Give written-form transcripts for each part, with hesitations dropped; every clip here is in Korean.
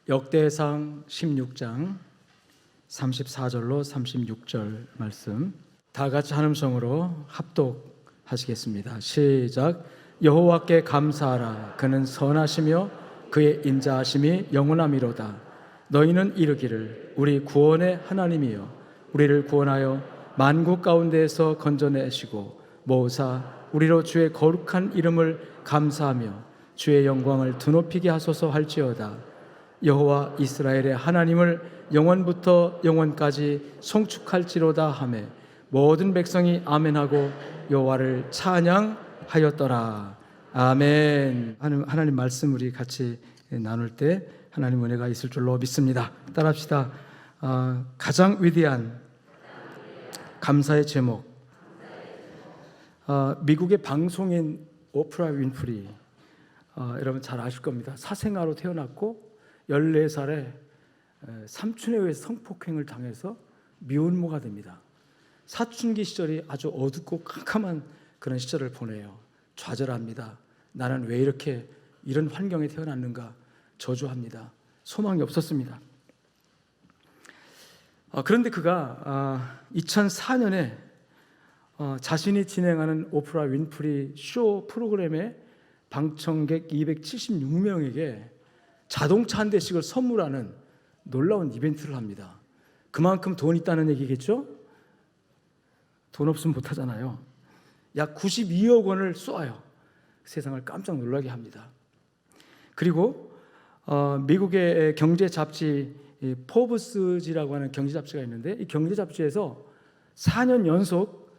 역대상 16장 34절로 36절 말씀 다 같이 한음성으로 합독하시겠습니다. 시작. 여호와께 감사하라. 그는 선하시며 그의 인자하심이 영원하미로다. 너희는 이르기를 우리 구원의 하나님이여 우리를 구원하여 만국 가운데에서 건져내시고 모으사 우리로 주의 거룩한 이름을 감사하며 주의 영광을 드높이게 하소서 할지어다. 여호와 이스라엘의 하나님을 영원부터 영원까지 송축할지로다 하매 모든 백성이 아멘하고 여호와를 찬양하였더라. 아멘. 하나님 말씀 우리 같이 나눌 때 하나님 은혜가 있을 줄로 믿습니다. 따라합시다. 가장 위대한 감사의 제목. 미국의 방송인 오프라 윈프리, 여러분 잘 아실 겁니다. 사생아로 태어났고 14살에 삼촌에 의해서 성폭행을 당해서 미혼모가 됩니다. 사춘기 시절이 아주 어둡고 캄캄한 그런 시절을 보내요. 좌절합니다. 나는 왜 이렇게 이런 환경에 태어났는가 저주합니다. 소망이 없었습니다. 그런데 그가 2004년에 자신이 진행하는 오프라 윈프리 쇼 프로그램의 방청객 276명에게 자동차 한 대씩을 선물하는 놀라운 이벤트를 합니다. 그만큼 돈 있다는 얘기겠죠? 돈 없으면 못하잖아요. 약 92억 원을 쏘아요. 세상을 깜짝 놀라게 합니다. 그리고 미국의 경제 잡지 포브스지라고 하는 경제 잡지가 있는데 이 경제 잡지에서 4년 연속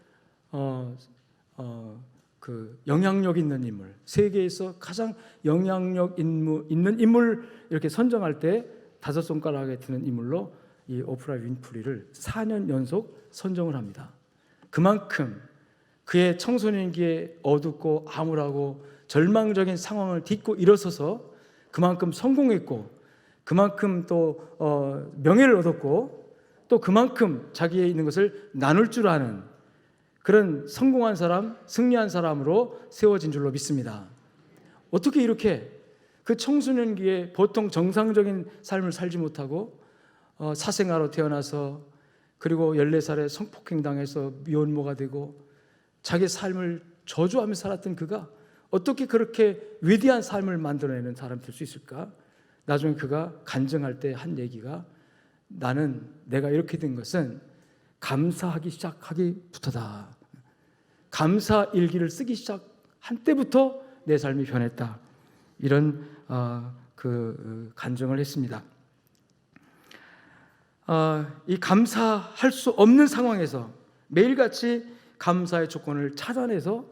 그 영향력 있는 인물, 세계에서 가장 영향력 있는 인물 이렇게 선정할 때 5손가락에 드는 인물로 이 오프라 윈프리를 4년 연속 선정을 합니다. 그만큼 그의 청소년기에 어둡고 암울하고 절망적인 상황을 딛고 일어서서 그만큼 성공했고 그만큼 또 명예를 얻었고 또 그만큼 자기에 있는 것을 나눌 줄 아는 그런 성공한 사람, 승리한 사람으로 세워진 줄로 믿습니다. 어떻게 이렇게 그 청소년기에 보통 정상적인 삶을 살지 못하고 사생아로 태어나서 그리고 14살에 성폭행 당해서 미혼모가 되고 자기 삶을 저주하며 살았던 그가 어떻게 그렇게 위대한 삶을 만들어내는 사람이 될 수 있을까? 나중에 그가 간증할 때 한 얘기가 내가 이렇게 된 것은 감사하기 시작하기부터다. 감사 일기를 쓰기 시작한 때부터 내 삶이 변했다. 이런 간증을 했습니다. 이 감사할 수 없는 상황에서 매일같이 감사의 조건을 찾아내서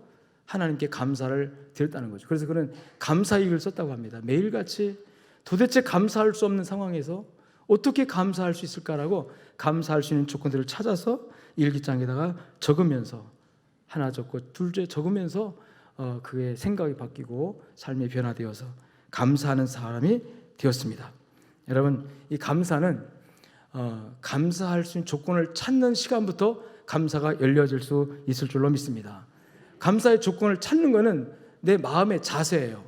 하나님께 감사를 드렸다는 거죠. 그래서 그는 감사일기를 썼다고 합니다. 매일같이 도대체 감사할 수 없는 상황에서 어떻게 감사할 수 있을까라고 감사할 수 있는 조건들을 찾아서 일기장에다가 적으면서 하나 적고 둘째 적으면서 그의 생각이 바뀌고 삶이 변화되어서 감사하는 사람이 되었습니다. 여러분, 이 감사는 감사할 수 있는 조건을 찾는 시간부터 감사가 열려질 수 있을 줄로 믿습니다. 감사의 조건을 찾는 것은 내 마음의 자세예요.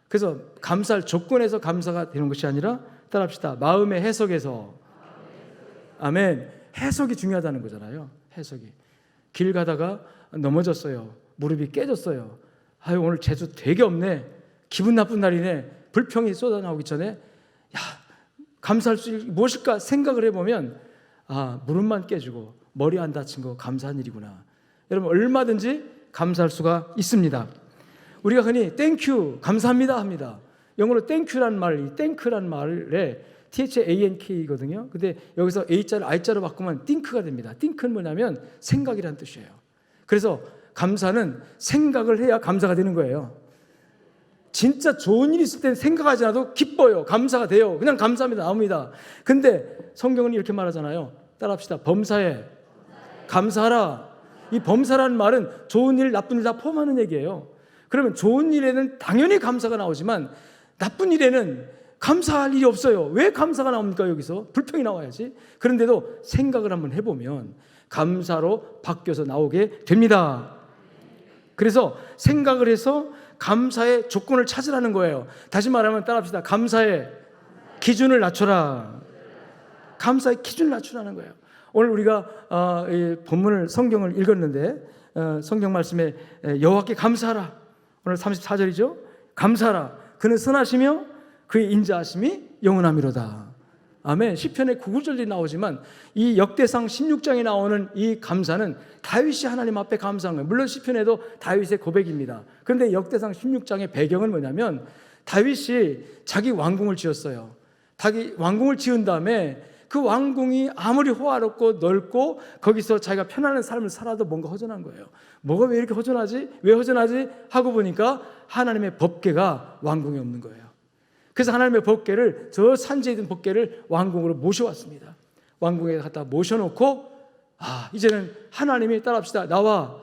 그래서 감사할 조건에서 감사가 되는 것이 아니라 따라합시다. 마음의 해석에서. 아멘. 해석이 중요하다는 거잖아요. 해석이. 길 가다가 넘어졌어요. 무릎이 깨졌어요. 오늘 재수 되게 없네. 기분 나쁜 날이네. 불평이 쏟아나오기 전에 감사할 수 있는 무엇일까 생각을 해보면 무릎만 깨지고 머리 안 다친 거 감사한 일이구나. 여러분 얼마든지 감사할 수가 있습니다. 우리가 흔히 땡큐 감사합니다 합니다. 영어로 땡큐란 말, 땡크란 말에 THANK거든요. 근데 여기서 A자를 I자로 바꾸면 띵크가 됩니다. 띵크는 뭐냐면 생각이란 뜻이에요. 그래서 감사는 생각을 해야 감사가 되는 거예요. 진짜 좋은 일이 있을 땐 생각하지 않아도 기뻐요. 감사가 돼요. 그냥 감사합니다. 나옵니다. 근데 성경은 이렇게 말하잖아요. 따라합시다. 범사에 감사하라. 이 범사라는 말은 좋은 일, 나쁜 일 다 포함하는 얘기예요. 그러면 좋은 일에는 당연히 감사가 나오지만 나쁜 일에는 감사할 일이 없어요. 왜 감사가 나옵니까? 여기서 불평이 나와야지. 그런데도 생각을 한번 해보면 감사로 바뀌어서 나오게 됩니다. 그래서 생각을 해서 감사의 조건을 찾으라는 거예요. 다시 말하면 따라합시다. 감사의 기준을 낮춰라. 감사의 기준을 낮추라는 거예요. 오늘 우리가 이 본문을 성경을 읽었는데 성경 말씀에 여호와께 감사하라. 오늘 34절이죠. 감사하라. 그는 선하시며 그의 인자하심이 영원함이로다. 아멘. 시편에 9절이 나오지만 이 역대상 16장에 나오는 이 감사는 다윗이 하나님 앞에 감사한 거예요. 물론 시편에도 다윗의 고백입니다. 그런데 역대상 16장의 배경은 뭐냐면 다윗이 자기 왕궁을 지었어요. 자기 왕궁을 지은 다음에 그 왕궁이 아무리 호화롭고 넓고 거기서 자기가 편안한 삶을 살아도 뭔가 허전한 거예요. 뭐가 왜 이렇게 허전하지? 왜 허전하지? 하고 보니까 하나님의 법궤가 왕궁에 없는 거예요. 그래서 하나님의 법궤를, 저 산지에 있는 법궤를 왕궁으로 모셔왔습니다. 왕궁에 갖다 모셔놓고 이제는 하나님이 따라합시다. 나와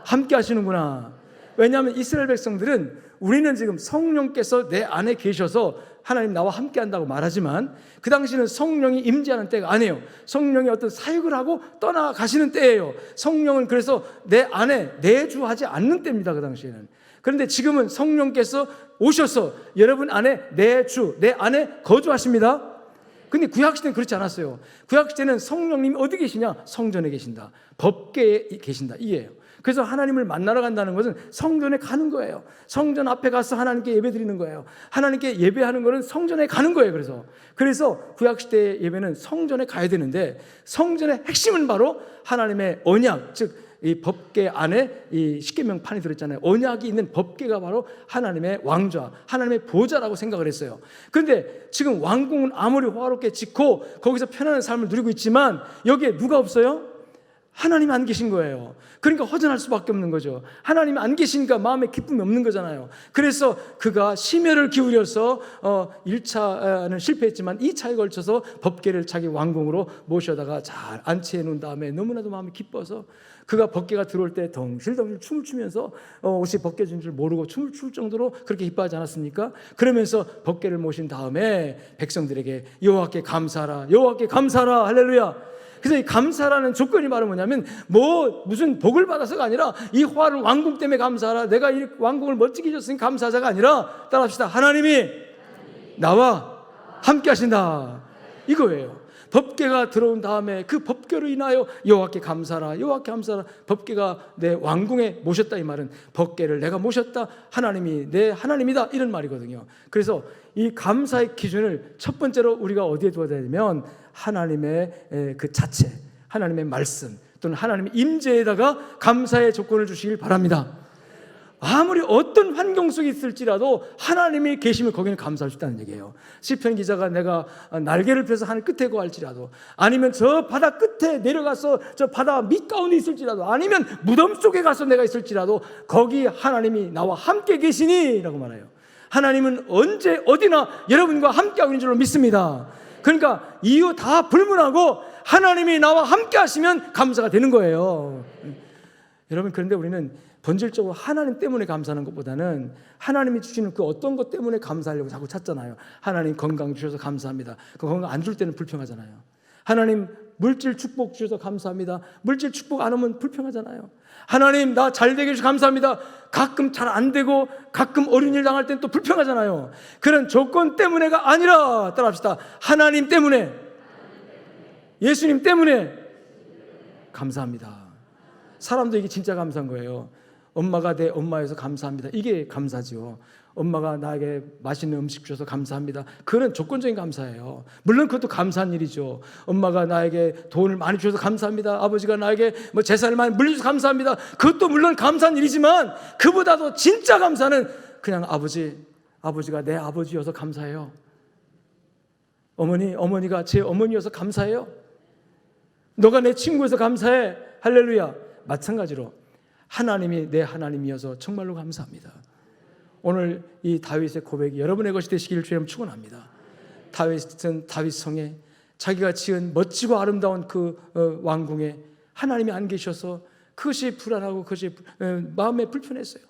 함께 하시는구나. 왜냐하면 이스라엘 백성들은 우리는 지금 성령께서 내 안에 계셔서 하나님 나와 함께 한다고 말하지만 그 당시는 성령이 임재하는 때가 아니에요. 성령이 어떤 사역을 하고 떠나가시는 때예요. 성령은 그래서 내 안에 내주하지 않는 때입니다. 그 당시에는. 그런데 지금은 성령께서 오셔서 여러분 안에 내주, 내 안에 거주하십니다. 근데 구약시대는 그렇지 않았어요. 구약시대는 성령님이 어디 계시냐? 성전에 계신다. 법궤에 계신다. 이게요. 그래서 하나님을 만나러 간다는 것은 성전에 가는 거예요. 성전 앞에 가서 하나님께 예배 드리는 거예요. 하나님께 예배하는 것은 성전에 가는 거예요. 그래서 구약시대의 예배는 성전에 가야 되는데 성전의 핵심은 바로 하나님의 언약, 즉 이 법궤 안에 이 십계명판이 들었잖아요. 언약이 있는 법궤가 바로 하나님의 왕좌, 하나님의 보좌라고 생각을 했어요. 그런데 지금 왕궁은 아무리 호화롭게 짓고 거기서 편안한 삶을 누리고 있지만 여기에 누가 없어요? 하나님이 안 계신 거예요. 그러니까 허전할 수밖에 없는 거죠. 하나님이 안 계시니까 마음에 기쁨이 없는 거잖아요. 그래서 그가 심혈을 기울여서 1차는 실패했지만 2차에 걸쳐서 법궤를 자기 왕궁으로 모셔다가 잘 안치해 놓은 다음에 너무나도 마음이 기뻐서 그가 법궤가 들어올 때 덩실덩실 춤을 추면서 옷이 벗겨진 줄 모르고 춤을 출 정도로 그렇게 기뻐하지 않았습니까? 그러면서 법궤를 모신 다음에 백성들에게 여호와께 감사하라, 여호와께 감사하라, 할렐루야. 그래서 이 감사라는 조건이 바로 뭐냐면 무슨 복을 받아서가 아니라 이 호화로운 왕궁 때문에 감사하라, 내가 이 왕궁을 멋지게 줬으니 감사하자가 아니라 따라합시다. 하나님이 나와 함께 하신다, 이거예요. 법궤가 들어온 다음에 그 법궤로 인하여 여호와께 감사하라, 여호와께 감사하라. 법궤가 내 왕궁에 모셨다, 이 말은 법궤를 내가 모셨다, 하나님이 내 하나님이다, 이런 말이거든요. 그래서 이 감사의 기준을 첫 번째로 우리가 어디에 두어야 되냐면 하나님의 그 자체, 하나님의 말씀 또는 하나님의 임재에다가 감사의 조건을 주시길 바랍니다. 아무리 어떤 환경 속에 있을지라도 하나님이 계시면 거기는 감사할 수 있다는 얘기예요. 시편 기자가 내가 날개를 펴서 하늘 끝에 거할지라도, 아니면 저 바다 끝에 내려가서 저 바다 밑가운데 있을지라도, 아니면 무덤 속에 가서 내가 있을지라도 거기 하나님이 나와 함께 계시니 라고 말해요. 하나님은 언제 어디나 여러분과 함께하고 있는 줄로 믿습니다. 그러니까 이유 다 불문하고 하나님이 나와 함께 하시면 감사가 되는 거예요. 여러분, 그런데 우리는 본질적으로 하나님 때문에 감사하는 것보다는 하나님이 주시는 그 어떤 것 때문에 감사하려고 자꾸 찾잖아요. 하나님 건강 주셔서 감사합니다. 그 건강 안 줄 때는 불평하잖아요. 하나님 물질 축복 주셔서 감사합니다. 물질 축복 안 오면 불평하잖아요. 하나님 나 잘 되게 해주셔서 감사합니다. 가끔 잘 안 되고 가끔 어려운 일 당할 때는 또 불평하잖아요. 그런 조건 때문에가 아니라 따라합시다. 하나님 때문에, 예수님 때문에 감사합니다. 사람도 이게 진짜 감사한 거예요. 엄마가 내 엄마여서 감사합니다. 이게 감사죠. 엄마가 나에게 맛있는 음식 주셔서 감사합니다. 그건 조건적인 감사예요. 물론 그것도 감사한 일이죠. 엄마가 나에게 돈을 많이 주셔서 감사합니다. 아버지가 나에게 재산을 많이 물려주셔서 감사합니다. 그것도 물론 감사한 일이지만 그보다도 진짜 감사는 그냥 아버지가 내 아버지여서 감사해요. 어머니가 제 어머니여서 감사해요. 너가 내 친구여서 감사해. 할렐루야. 마찬가지로 하나님이 내 하나님이어서 정말로 감사합니다. 오늘 이 다윗의 고백이 여러분의 것이 되시기를 주님 축원합니다. 다윗은 다윗성에 자기가 지은 멋지고 아름다운 그 왕궁에 하나님이 안 계셔서 그것이 불안하고 그것이 마음에 불편했어요.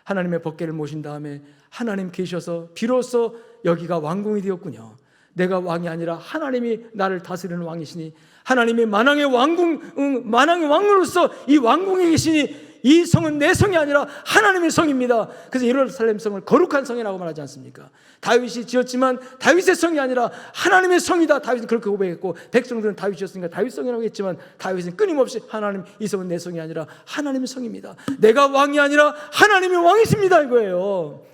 하나님의 법궤를 모신 다음에 하나님 계셔서 비로소 여기가 왕궁이 되었군요. 내가 왕이 아니라 하나님이 나를 다스리는 왕이시니, 하나님이 만왕의 왕으로서 이 왕궁에 계시니 이 성은 내 성이 아니라 하나님의 성입니다. 그래서 예루살렘 성을 거룩한 성이라고 말하지 않습니까? 다윗이 지었지만 다윗의 성이 아니라 하나님의 성이다. 다윗은 그렇게 고백했고, 백성들은 다윗이었으니까 다윗 성이라고 했지만 다윗은 끊임없이 하나님, 이 성은 내 성이 아니라 하나님의 성입니다. 내가 왕이 아니라 하나님의 왕이십니다, 이거예요.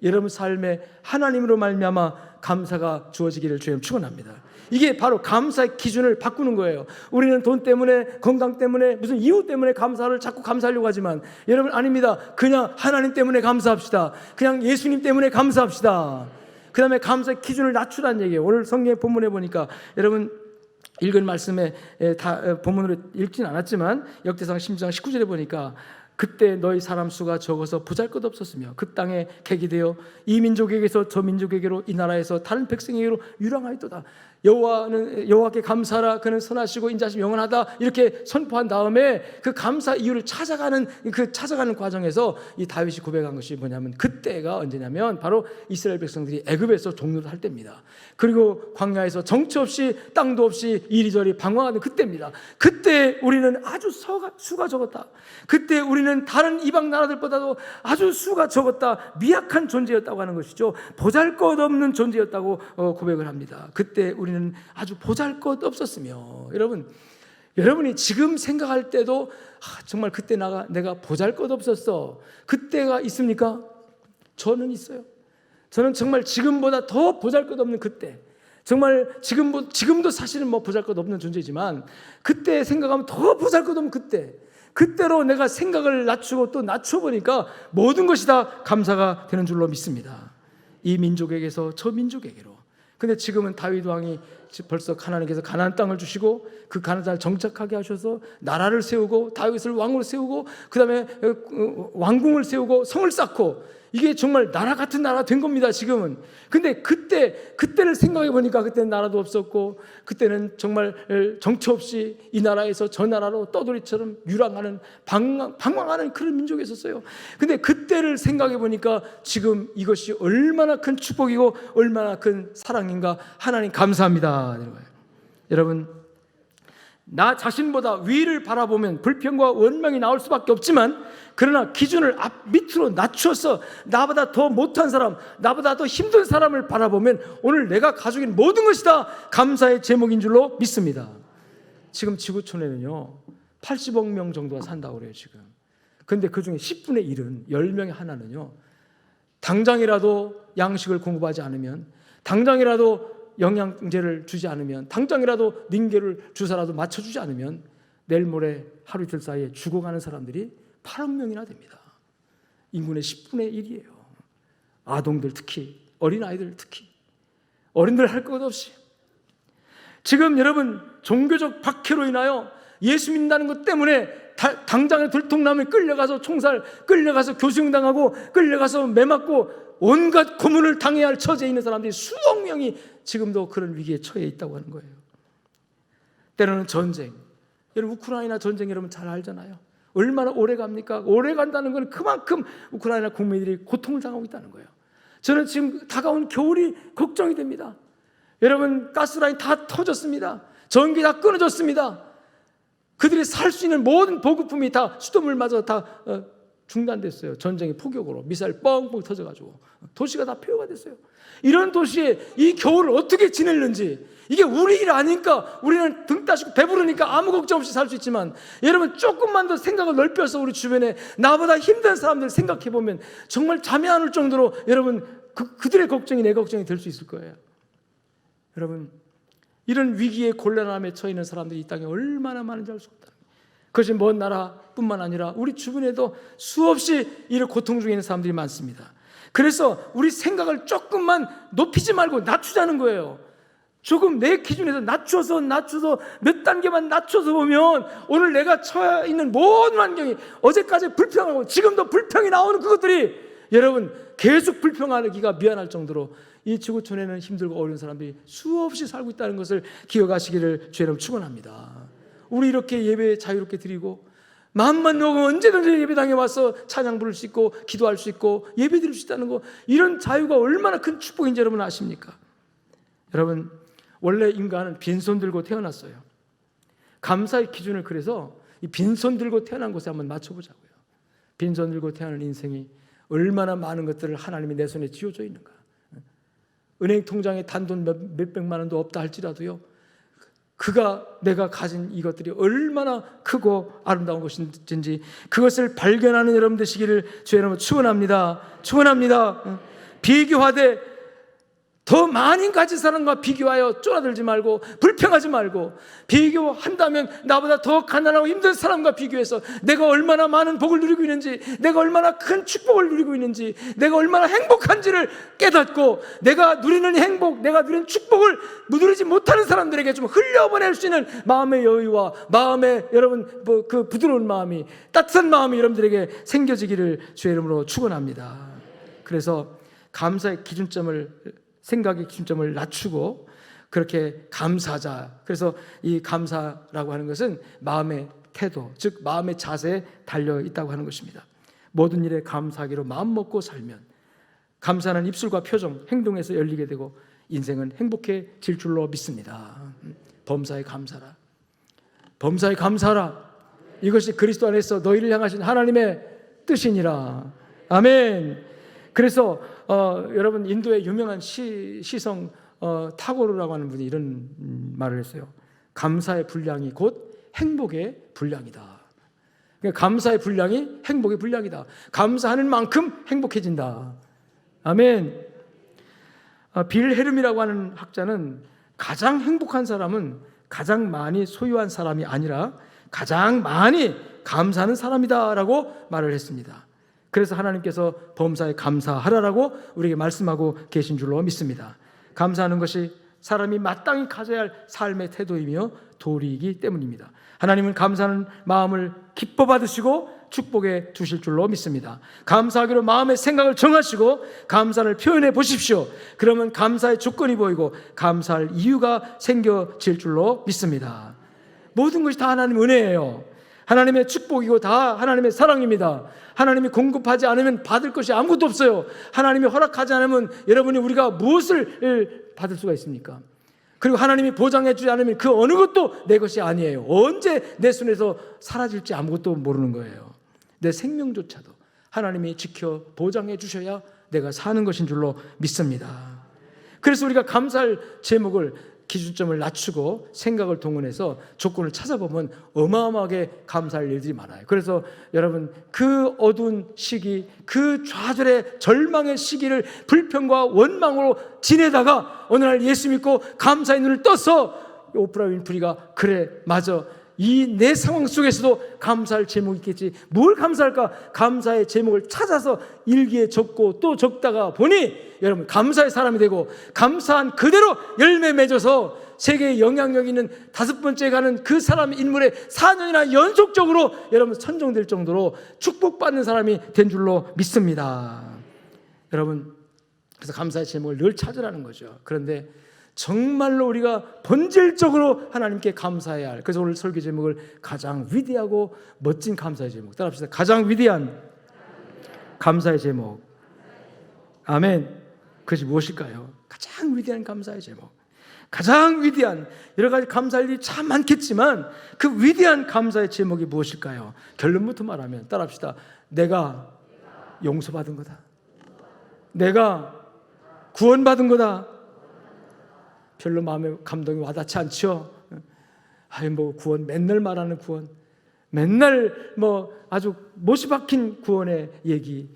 여러분 삶에 하나님으로 말미암아 감사가 주어지기를 주님 축원합니다. 이게 바로 감사의 기준을 바꾸는 거예요. 우리는 돈 때문에, 건강 때문에, 무슨 이유 때문에 감사를 자꾸 감사하려고 하지만, 여러분 아닙니다. 그냥 하나님 때문에 감사합시다. 그냥 예수님 때문에 감사합시다. 그 다음에 감사의 기준을 낮추라는 얘기예요. 오늘 성경의 본문에 보니까, 여러분 읽은 말씀에 다 본문으로 읽진 않았지만 역대상 16장 19절에 보니까, 그때 너희 사람 수가 적어서 보잘것없었으며 그 땅에 객이 되어 이 민족에게서 저 민족에게로, 이 나라에서 다른 백성에게로 유랑하였도다. 여호와께 감사하라, 그는 선하시고 인자하심 영원하다, 이렇게 선포한 다음에 그 감사 이유를 찾아가는 과정에서 이 다윗이 고백한 것이 뭐냐면, 그때가 언제냐면 바로 이스라엘 백성들이 애굽에서 종노를 할 때입니다. 그리고 광야에서 정처 없이, 땅도 없이 이리저리 방황하는 그때입니다. 그때 우리는 아주 수가 적었다. 그때 우리는 다른 이방 나라들보다도 아주 수가 적었다. 미약한 존재였다고 하는 것이죠. 보잘것없는 존재였다고 고백을 합니다. 그때 우리는 아주 보잘것없었으며, 여러분이 지금 생각할 때도 정말 그때 내가 보잘것없었어, 그때가 있습니까? 저는 있어요. 저는 정말 지금보다 더 보잘것없는 그때, 정말 지금도 사실은 뭐 보잘것없는 존재지만 그때 생각하면 더 보잘것없는 그때로 내가 생각을 낮추고 또 낮춰보니까 모든 것이 다 감사가 되는 줄로 믿습니다. 이 민족에게서 저 민족에게로. 근데 지금은 다윗 왕이 벌써 하나님께서 가나안 땅을 주시고 그 가나안 땅을 정착하게 하셔서 나라를 세우고 다윗을 왕으로 세우고 그 다음에 왕궁을 세우고 성을 쌓고, 이게 정말 나라 같은 나라 된 겁니다, 지금은. 근데 그때를 생각해 보니까 그때는 나라도 없었고, 그때는 정말 정처 없이 이 나라에서 저 나라로 떠돌이처럼 유랑하는, 방황하는 그런 민족이었어요. 근데 그때를 생각해 보니까 지금 이것이 얼마나 큰 축복이고 얼마나 큰 사랑인가. 하나님 감사합니다. 여러분, 나 자신보다 위를 바라보면 불평과 원망이 나올 수밖에 없지만, 그러나 기준을 밑으로 낮춰서 나보다 더 못한 사람, 나보다 더 힘든 사람을 바라보면 오늘 내가 가지고 있는 모든 것이 다 감사의 제목인 줄로 믿습니다. 지금 지구촌에는요 80억 명 정도가 산다고 그래요 지금. 그런데 그 중에 10분의 1은 10명의 하나는요, 당장이라도 양식을 공급하지 않으면, 당장이라도 영양제를 주지 않으면, 당장이라도 링겔을 주사라도 맞춰주지 않으면 내일 모레 하루 이틀 사이에 죽어가는 사람들이 8억 명이나 됩니다. 인구의 10분의 1이에요. 아동들 특히, 어린아이들 특히, 어른들 할 것 없이. 지금 여러분 종교적 박해로 인하여 예수 믿는다는 것 때문에 당장에 들통나면 끌려가서 총살, 끌려가서 교수형당하고, 끌려가서 매맞고 온갖 고문을 당해야 할 처지에 있는 사람들이 수억 명이 지금도 그런 위기에 처해 있다고 하는 거예요. 때로는 전쟁, 여러분 우크라이나 전쟁 여러분 잘 알잖아요. 얼마나 오래 갑니까? 오래 간다는 건 그만큼 우크라이나 국민들이 고통을 당하고 있다는 거예요. 저는 지금 다가온 겨울이 걱정이 됩니다. 여러분 가스라인 다 터졌습니다. 전기 다 끊어졌습니다. 그들이 살 수 있는 모든 보급품이 다 수돗물마저 다 중단됐어요. 전쟁의 폭격으로 미사일 뻥뻥 터져가지고 도시가 다 폐허가 됐어요. 이런 도시에 이 겨울을 어떻게 지냈는지, 이게 우리 일 아니까 우리는 등 따시고 배부르니까 아무 걱정 없이 살 수 있지만, 여러분 조금만 더 생각을 넓혀서 우리 주변에 나보다 힘든 사람들 생각해 보면 정말 잠이 안 올 정도로 여러분 그들의 걱정이 내 걱정이 될 수 있을 거예요. 여러분 이런 위기에 곤란함에 처해 있는 사람들이 이 땅에 얼마나 많은지 알 수 없다. 그것이 먼 나라뿐만 아니라 우리 주변에도 수없이 이런 고통 중에 있는 사람들이 많습니다. 그래서 우리 생각을 조금만 높이지 말고 낮추자는 거예요. 조금 내 기준에서 낮춰서 몇 단계만 낮춰서 보면 오늘 내가 처해 있는 모든 환경이, 어제까지 불평하고 지금도 불평이 나오는 그것들이 여러분 계속 불평하기가 미안할 정도로 이 지구촌에는 힘들고 어려운 사람들이 수없이 살고 있다는 것을 기억하시기를 주의 이름으로 축원합니다. 우리 이렇게 예배 자유롭게 드리고 마음만 먹으면 언제든지 예배당에 와서 찬양 부를 수 있고 기도할 수 있고 예배 드릴 수 있다는 거, 이런 자유가 얼마나 큰 축복인지 여러분 아십니까? 여러분 원래 인간은 빈손 들고 태어났어요. 감사의 기준을 그래서 이 빈손 들고 태어난 곳에 한번 맞춰보자고요. 빈손 들고 태어난 인생이 얼마나 많은 것들을 하나님이 내 손에 쥐어져 있는가. 은행 통장에 단돈 몇백만 원도 없다 할지라도요, 내가 가진 이것들이 얼마나 크고 아름다운 것인지 그것을 발견하는 여러분 되시기를 주의 이름으로 축원합니다. 축원합니다. 비교하되 더 많이 가진 사람과 비교하여 쫄아들지 말고 불평하지 말고, 비교한다면 나보다 더 가난하고 힘든 사람과 비교해서 내가 얼마나 많은 복을 누리고 있는지, 내가 얼마나 큰 축복을 누리고 있는지, 내가 얼마나 행복한지를 깨닫고, 내가 누리는 행복, 내가 누리는 축복을 누리지 못하는 사람들에게 좀 흘려보낼 수 있는 마음의 여유와 마음의 여러분 그 부드러운 마음이, 따뜻한 마음이 여러분들에게 생겨지기를 주의 이름으로 축원합니다. 그래서 감사의 생각의 기준점을 낮추고 그렇게 감사하자. 그래서 이 감사라고 하는 것은 마음의 태도, 즉 마음의 자세에 달려 있다고 하는 것입니다. 모든 일에 감사하기로 마음 먹고 살면 감사는 입술과 표정, 행동에서 열리게 되고 인생은 행복해질 줄로 믿습니다. 범사에 감사라. 범사에 감사라. 이것이 그리스도 안에서 너희를 향하신 하나님의 뜻이니라. 아멘. 그래서 여러분, 인도의 유명한 시성 타고르라고 하는 분이 이런 말을 했어요. 감사의 분량이 곧 행복의 분량이다. 그러니까 감사의 분량이 행복의 분량이다. 감사하는 만큼 행복해진다. 아멘. 빌 헤름이라고 하는 학자는 가장 행복한 사람은 가장 많이 소유한 사람이 아니라 가장 많이 감사하는 사람이다라고 말을 했습니다. 그래서 하나님께서 범사에 감사하라라고 우리에게 말씀하고 계신 줄로 믿습니다. 감사하는 것이 사람이 마땅히 가져야 할 삶의 태도이며 도리이기 때문입니다. 하나님은 감사하는 마음을 기뻐 받으시고 축복해 주실 줄로 믿습니다. 감사하기로 마음의 생각을 정하시고 감사를 표현해 보십시오. 그러면 감사의 조건이 보이고 감사할 이유가 생겨질 줄로 믿습니다. 모든 것이 다 하나님의 은혜예요. 하나님의 축복이고 다 하나님의 사랑입니다. 하나님이 공급하지 않으면 받을 것이 아무것도 없어요. 하나님이 허락하지 않으면 여러분이 우리가 무엇을 받을 수가 있습니까? 그리고 하나님이 보장해 주지 않으면 그 어느 것도 내 것이 아니에요. 언제 내 손에서 사라질지 아무것도 모르는 거예요. 내 생명조차도 하나님이 지켜 보장해 주셔야 내가 사는 것인 줄로 믿습니다. 그래서 우리가 감사할 제목을, 기준점을 낮추고 생각을 동원해서 조건을 찾아보면 어마어마하게 감사할 일들이 많아요. 그래서 여러분, 그 어두운 시기, 그 좌절의 절망의 시기를 불평과 원망으로 지내다가 어느 날 예수 믿고 감사의 눈을 떠서 오프라 윈프리가 그래 맞아, 이 내 상황 속에서도 감사할 제목이 있겠지, 뭘 감사할까? 감사의 제목을 찾아서 일기에 적고 또 적다가 보니 여러분 감사의 사람이 되고 감사한 그대로 열매 맺어서 세계에 영향력 있는 5번째 가는 그 사람 인물의 4년이나 연속적으로 여러분 선정될 정도로 축복받는 사람이 된 줄로 믿습니다. 여러분, 그래서 감사의 제목을 늘 찾으라는 거죠. 그런데 정말로 우리가 본질적으로 하나님께 감사해야 할, 그래서 오늘 설교 제목을 가장 위대하고 멋진 감사의 제목, 따라합시다. 가장 위대한 감사의 제목. 아멘. 그것이 무엇일까요? 가장 위대한 감사의 제목, 가장 위대한, 여러 가지 감사할 일이 참 많겠지만 그 위대한 감사의 제목이 무엇일까요? 결론부터 말하면 따라합시다. 내가 용서받은 거다. 내가 구원받은 거다. 별로 마음에 감동이 와닿지 않죠? 아니 뭐 구원, 맨날 말하는 구원, 맨날 뭐 아주 못이 박힌 구원의 얘기,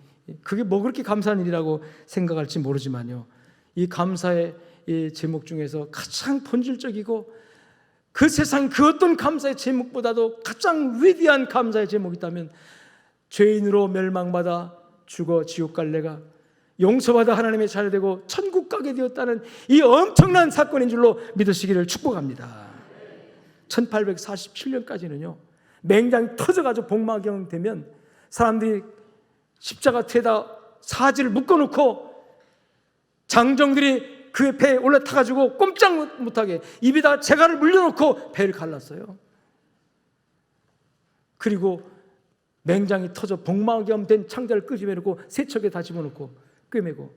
그게 뭐 그렇게 감사한 일이라고 생각할지 모르지만요, 이 감사의 이 제목 중에서 가장 본질적이고 그 세상 그 어떤 감사의 제목보다도 가장 위대한 감사의 제목이 있다면 죄인으로 멸망받아 죽어 지옥 갈 내가 용서받아 하나님의 자녀 되고 천국 가게 되었다는 이 엄청난 사건인 줄로 믿으시기를 축복합니다. 1847년까지는요 맹장이 터져가지고 복막경 되면 사람들이 십자가 뒤에다 사지를 묶어놓고 장정들이 그 배에 올라타가지고 꼼짝 못하게 입에다 재갈을 물려놓고 배를 갈랐어요. 그리고 맹장이 터져 복막염 된 창자를 끄집어내고 세척에 다 집어넣고 꿰매고,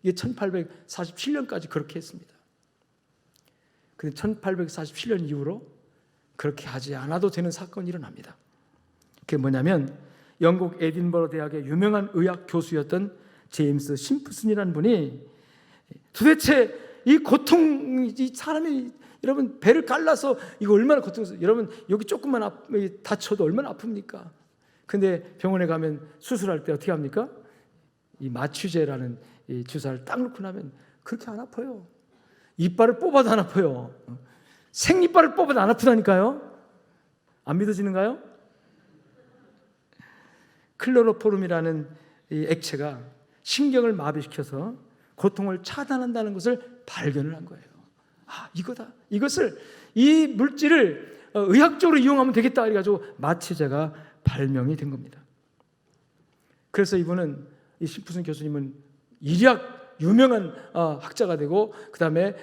이게 1847년까지 그렇게 했습니다. 그런데 1847년 이후로 그렇게 하지 않아도 되는 사건이 일어납니다. 그게 뭐냐면 영국 에딘버러 대학의 유명한 의학 교수였던 제임스 심프슨이라는 분이 도대체 이 고통, 이 사람이 여러분 배를 갈라서 이거 얼마나 고통스러워. 여러분 여기 조금만 다쳐도 얼마나 아픕니까? 근데 병원에 가면 수술할 때 어떻게 합니까? 이 마취제라는 이 주사를 딱 놓고 나면 그렇게 안 아파요. 이빨을 뽑아도 안 아파요. 생이빨을 뽑아도 안 아프다니까요. 안 믿어지는가요? 클로로포름이라는 이 액체가 신경을 마비시켜서 고통을 차단한다는 것을 발견을 한 거예요. 아, 이거다. 이것을, 이 물질을 의학적으로 이용하면 되겠다 그래가지고 마취제가 발명이 된 겁니다. 그래서 이분은, 이 심프슨 교수님은 일약 유명한 학자가 되고, 그 다음에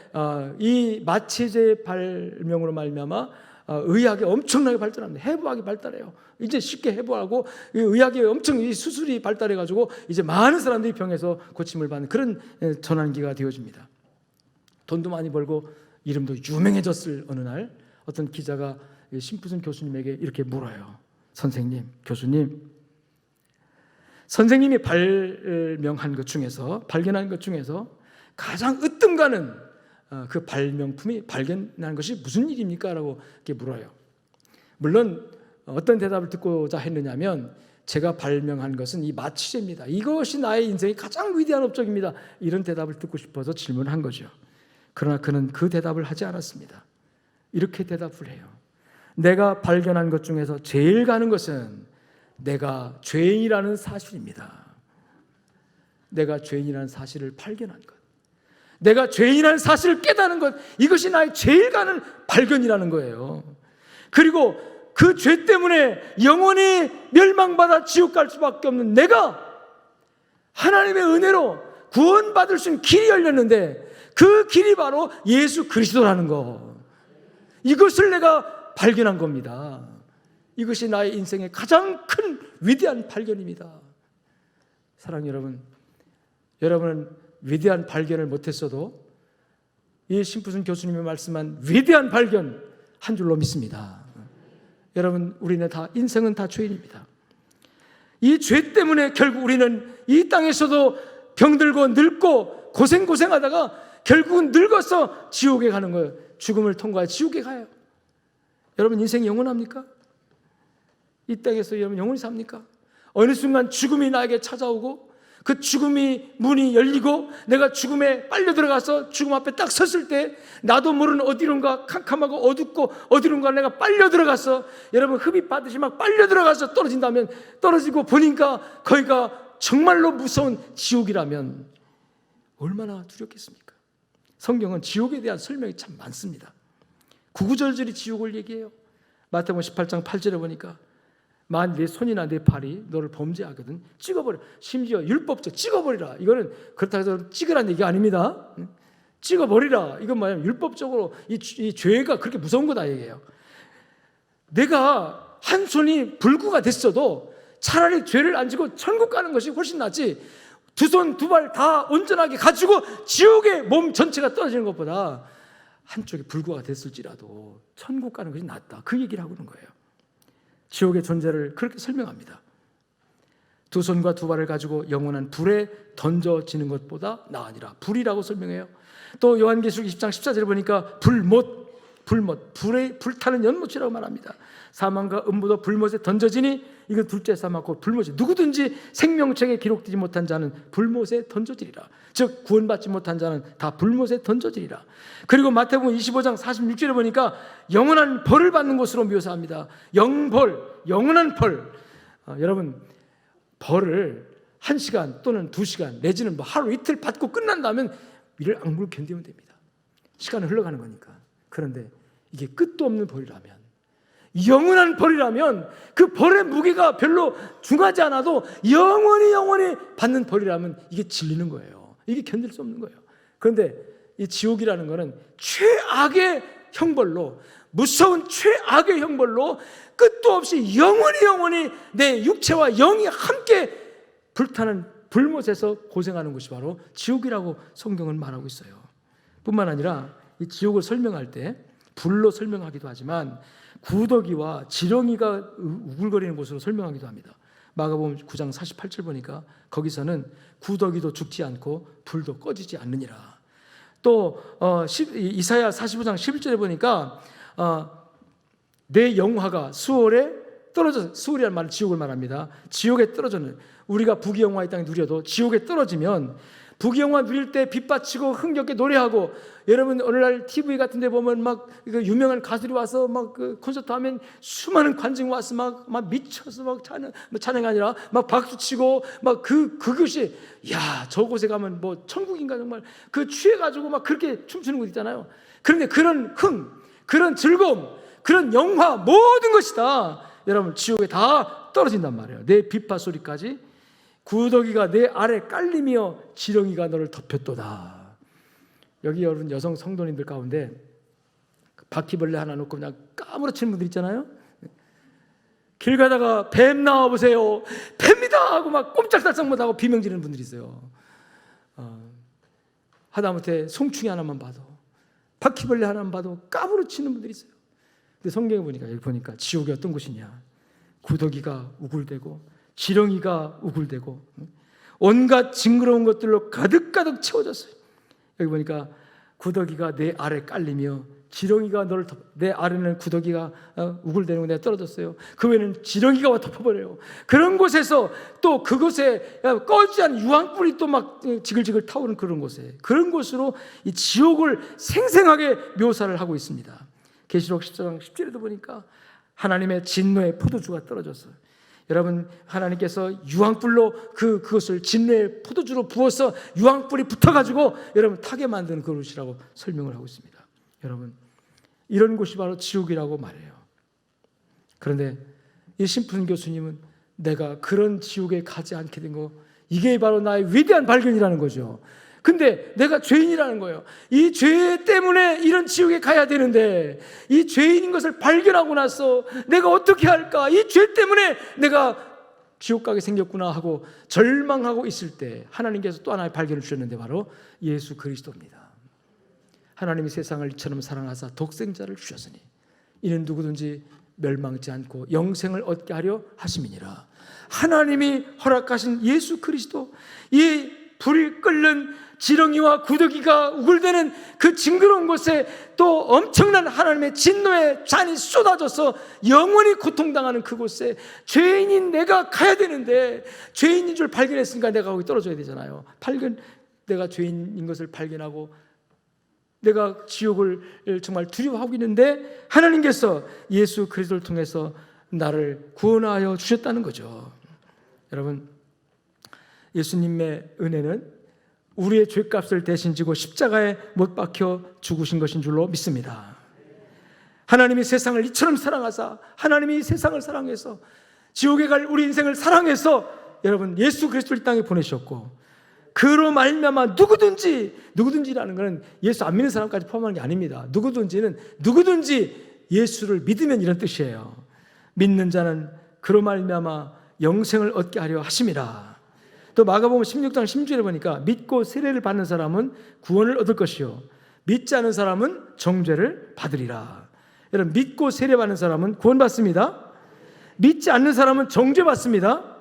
이 마취제 발명으로 말미암아 의학이 엄청나게 발달합니다. 해부학이 발달해요. 이제 쉽게 해부하고 의학이 엄청 이 수술이 발달해가지고 이제 많은 사람들이 병에서 고침을 받는 그런 전환기가 되어집니다. 돈도 많이 벌고 이름도 유명해졌을 어느 날 어떤 기자가 심프슨 교수님에게 이렇게 물어요. 선생님, 교수님, 선생님이 발명한 것 중에서, 발견한 것 중에서 가장 으뜸가는 그 발명품이 발견한 것이 무슨 일입니까? 라고 이렇게 물어요. 물론 어떤 대답을 듣고자 했느냐면, 제가 발명한 것은 이 마취제입니다. 이것이 나의 인생의 가장 위대한 업적입니다. 이런 대답을 듣고 싶어서 질문한 거죠. 그러나 그는 그 대답을 하지 않았습니다. 이렇게 대답을 해요. 내가 발견한 것 중에서 제일 가는 것은 내가 죄인이라는 사실입니다. 내가 죄인이라는 사실을 발견한 것, 내가 죄인이라는 사실을 깨닫는 것, 이것이 나의 제일 가는 발견이라는 거예요. 그리고 그 죄 때문에 영원히 멸망받아 지옥 갈 수밖에 없는 내가 하나님의 은혜로 구원받을 수 있는 길이 열렸는데, 그 길이 바로 예수 그리스도라는 거, 이것을 내가 발견한 겁니다. 이것이 나의 인생의 가장 큰 위대한 발견입니다. 사랑하는 여러분, 여러분은 위대한 발견을 못했어도 이 심프슨 교수님이 말씀한 위대한 발견 한 줄로 믿습니다. 여러분, 우리는 다, 인생은 다 죄인입니다. 이 죄 때문에 결국 우리는 이 땅에서도 병들고 늙고 고생하다가 결국은 늙어서 지옥에 가는 거예요. 죽음을 통과해 지옥에 가요. 여러분, 인생이 영원합니까? 이 땅에서 여러분 영원히 삽니까? 어느 순간 죽음이 나에게 찾아오고 그 죽음이 문이 열리고 내가 죽음에 빨려 들어가서 죽음 앞에 딱 섰을 때 나도 모르는 어디론가 캄캄하고 어둡고 어디론가 내가 빨려 들어가서, 여러분 흡입 받으시 막 빨려 들어가서 떨어진다면, 떨어지고 보니까 거기가 정말로 무서운 지옥이라면 얼마나 두렵겠습니까? 성경은 지옥에 대한 설명이 참 많습니다. 구구절절히 지옥을 얘기해요. 마태복음 18장 8절에 보니까 만일 내 손이나 내 발이 너를 범죄하거든 찍어버려. 심지어 율법적 찍어버리라. 이거는 그렇다고 해서 찍으라는 얘기가 아닙니다. 찍어버리라. 이건 뭐냐면 율법적으로 이 죄가 그렇게 무서운 거다 얘기예요. 내가 한 손이 불구가 됐어도 차라리 죄를 안 지고 천국 가는 것이 훨씬 낫지, 두 손 두 발 다 온전하게 가지고 지옥에 몸 전체가 떨어지는 것보다 한쪽이 불구가 됐을지라도 천국 가는 것이 낫다. 그 얘기를 하고 있는 거예요. 지옥의 존재를 그렇게 설명합니다. 두 손과 두 발을 가지고 영원한 불에 던져지는 것보다 나으니라. 불이라고 설명해요. 또 요한계시록 20장 14절에 보니까 불에 불타는 연못이라고 말합니다. 사망과 음부도 불못에 던져지니 이건 둘째 사망고 불못이, 누구든지 생명책에 기록되지 못한 자는 불못에 던져지리라. 즉 구원받지 못한 자는 다 불못에 던져지리라. 그리고 마태복음 25장 46절에 보니까 영원한 벌을 받는 곳으로 묘사합니다. 영벌, 영원한 벌. 여러분, 벌을 1시간 또는 2시간 내지는 뭐 하루 이틀 받고 끝난다면 이를 악물고 견디면 됩니다. 시간은 흘러가는 거니까. 그런데 이게 끝도 없는 벌이라면, 영원한 벌이라면, 그 벌의 무게가 별로 중하지 않아도 영원히 받는 벌이라면 이게 질리는 거예요. 이게 견딜 수 없는 거예요. 그런데 이 지옥이라는 거는 최악의 형벌로, 무서운 최악의 형벌로 끝도 없이 영원히 내 육체와 영이 함께 불타는 불못에서 고생하는 것이 바로 지옥이라고 성경은 말하고 있어요. 뿐만 아니라 이 지옥을 설명할 때 불로 설명하기도 하지만 구더기와 지렁이가 우글거리는 곳으로 설명하기도 합니다. 마가복음 9장 48절 보니까 거기서는 구더기도 죽지 않고 불도 꺼지지 않느니라. 또 이사야 45장 11절에 보니까 내 영화가 수월에 떨어져, 수월이라는 말은 지옥을 말합니다. 지옥에 떨어져는, 우리가 부귀영화의 땅에 누려도 지옥에 떨어지면, 부귀영화 누릴 때 빛받치고 흥겹게 노래하고, 여러분 오늘날 TV 같은 데 보면 막 유명한 가수들이 와서 막 그 콘서트 하면 수많은 관중이 와서 막 미쳐서 막 찬양이 아니라 막 박수치고 막 그것이, 야, 저곳에 가면 뭐 천국인가, 정말 그 취해가지고 막 그렇게 춤추는 곳 있잖아요. 그런데 그런 그런 즐거움, 그런 영화, 모든 것이 다 여러분 지옥에 다 떨어진단 말이에요. 내 비파 소리까지, 구더기가 내 아래 깔리며 지렁이가 너를 덮였도다. 여기 여러분 여성 성도님들 가운데 바퀴벌레 하나 놓고 그냥 까무러치는 분들 있잖아요. 길 가다가 뱀 나와보세요, 뱀이다 하고 막 꼼짝달싹 못하고 비명 지르는 분들이 있어요. 하다못해 송충이 하나만 봐도, 바퀴벌레 하나만 봐도 까무러치는 분들이 있어요. 근데 성경에 보니까, 여기 보니까 지옥이 어떤 곳이냐, 구더기가 우글대고 지렁이가 우글대고 온갖 징그러운 것들로 가득가득 채워졌어요. 여기 보니까 구더기가 내 아래 깔리며 지렁이가 너를 내 아래는 구더기가 우글대는 거 내가 떨어졌어요. 그 외에는 지렁이가 와 덮어버려요. 그런 곳에서 또 그곳에 꺼지지 않은 유황불이 또 막 지글지글 타오르는 그런 곳에, 그런 곳으로 이 지옥을 생생하게 묘사를 하고 있습니다. 계시록 14장 10절에도 보니까 하나님의 진노의 포도주가 떨어졌어요. 여러분, 하나님께서 유황불로 그것을 진노의 포도주로 부어서 유황불이 붙어가지고 여러분 타게 만드는 그릇이라고 설명을 하고 있습니다. 여러분, 이런 곳이 바로 지옥이라고 말해요. 그런데 이 심푼 교수님은 내가 그런 지옥에 가지 않게 된 거, 이게 바로 나의 위대한 발견이라는 거죠. 근데 내가 죄인이라는 거예요. 이 죄 때문에 이런 지옥에 가야 되는데, 이 죄인인 것을 발견하고 나서 내가 어떻게 할까, 이 죄 때문에 내가 지옥 가게 생겼구나 하고 절망하고 있을 때 하나님께서 또 하나의 발견을 주셨는데 바로 예수 그리스도입니다. 하나님이 세상을 이처럼 사랑하사 독생자를 주셨으니 이는 누구든지 멸망치 않고 영생을 얻게 하려 하심이니라. 하나님이 허락하신 예수 그리스도, 이 불이 끓는 지렁이와 구더기가 우글대는 그 징그러운 곳에 또 엄청난 하나님의 진노의 잔이 쏟아져서 영원히 고통당하는 그곳에 죄인인 내가 가야 되는데, 죄인인 줄 발견했으니까 내가 거기 떨어져야 되잖아요. 내가 죄인인 것을 발견하고 내가 지옥을 정말 두려워하고 있는데 하나님께서 예수 그리스도를 통해서 나를 구원하여 주셨다는 거죠. 여러분, 예수님의 은혜는 우리의 죄값을 대신 지고 십자가에 못 박혀 죽으신 것인 줄로 믿습니다. 하나님이 세상을 이처럼 사랑하사, 하나님이 세상을 사랑해서 지옥에 갈 우리 인생을 사랑해서 여러분 예수 그리스도를 땅에 보내셨고, 그로 말미암아 누구든지라는 것은 예수 안 믿는 사람까지 포함하는 게 아닙니다. 누구든지 예수를 믿으면 이런 뜻이에요. 믿는 자는 그로 말미암아 영생을 얻게 하려 하심이라. 또 마가복음 16장 16절에 보니까 믿고 세례를 받는 사람은 구원을 얻을 것이요 믿지 않은 사람은 정죄를 받으리라. 여러분, 믿고 세례 받는 사람은 구원받습니다. 믿지 않는 사람은 정죄받습니다.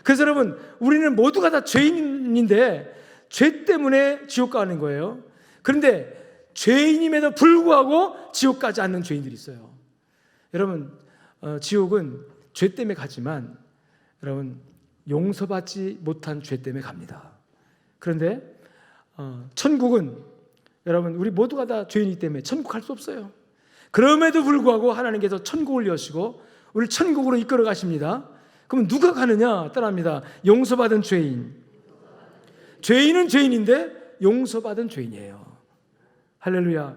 그래서 여러분, 우리는 모두가 다 죄인인데 죄 때문에 지옥 가는 거예요. 그런데 죄인임에도 불구하고 지옥 가지 않는 죄인들이 있어요. 여러분, 지옥은 죄 때문에 가지만 여러분 용서받지 못한 죄 때문에 갑니다. 그런데 천국은 여러분 우리 모두가 다 죄인이기 때문에 천국 갈 수 없어요. 그럼에도 불구하고 하나님께서 천국을 여시고 우리를 천국으로 이끌어 가십니다. 그럼 누가 가느냐? 따라합니다. 용서받은 죄인. 죄인은 죄인인데 용서받은 죄인이에요. 할렐루야.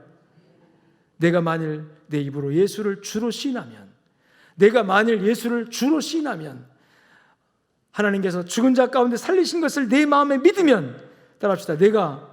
내가 만일 내 입으로 예수를 주로 시인하면, 내가 만일 예수를 주로 시인하면, 하나님께서 죽은 자 가운데 살리신 것을 내 마음에 믿으면, 따라합시다. 내가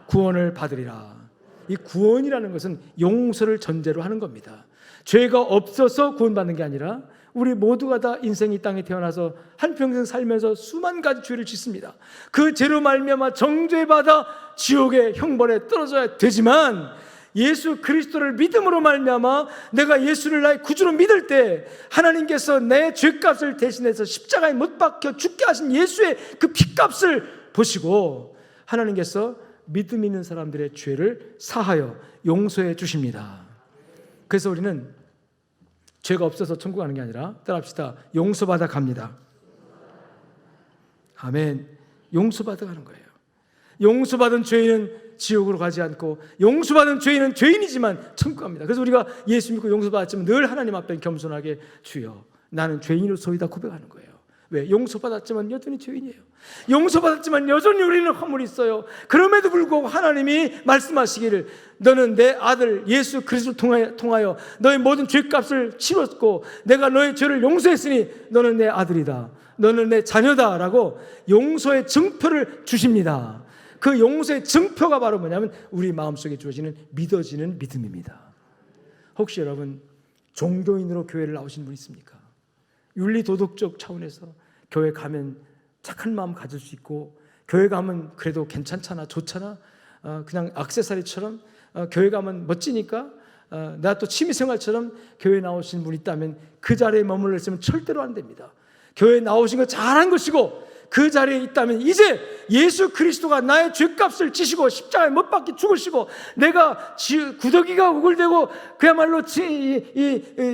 구원을 받으리라. 이 구원이라는 것은 용서를 전제로 하는 겁니다. 죄가 없어서 구원받는 게 아니라 우리 모두가 다 인생 이 땅에 태어나서 한평생 살면서 수만 가지 죄를 짓습니다. 그 죄로 말미암아 정죄받아 지옥의 형벌에 떨어져야 되지만 예수 그리스도를 믿음으로 말미암아 내가 예수를 나의 구주로 믿을 때 하나님께서 내 죄값을 대신해서 십자가에 못 박혀 죽게 하신 예수의 그 피값을 보시고 하나님께서 믿음 있는 사람들의 죄를 사하여 용서해 주십니다. 그래서 우리는 죄가 없어서 천국 가는 게 아니라 따라합시다. 용서받아 갑니다. 아멘. 용서받아 가는 거예요. 용서받은 죄인은 지옥으로 가지 않고 용서받은 죄인은 죄인이지만 천국 갑니다. 그래서 우리가 예수 믿고 용서받았지만 늘 하나님 앞에 겸손하게 주여 나는 죄인으로서이다 고백하는 거예요. 왜? 용서받았지만 여전히 죄인이에요. 용서받았지만 여전히 우리는 허물이 있어요. 그럼에도 불구하고 하나님이 말씀하시기를 너는 내 아들 예수 그리스도를 통하여 너의 모든 죄값을 치렀고 내가 너의 죄를 용서했으니 너는 내 아들이다. 너는 내 자녀다 라고 용서의 증표를 주십니다. 그 용서의 증표가 바로 뭐냐면 우리 마음속에 주어지는 믿어지는 믿음입니다. 혹시 여러분 종교인으로 교회를 나오신 분 있습니까? 윤리 도덕적 차원에서 교회 가면 착한 마음 가질 수 있고 교회 가면 그래도 괜찮잖아 좋잖아 그냥 액세서리처럼 교회 가면 멋지니까 나 또 취미생활처럼 교회 나오신 분 있다면 그 자리에 머물러 있으면 절대로 안 됩니다. 교회 나오신 거 잘한 것이고 그 자리에 있다면 이제 예수 그리스도가 나의 죄값을 지시고 십자가에 못 박혀 죽으시고 내가 구더기가 우글대고 그야말로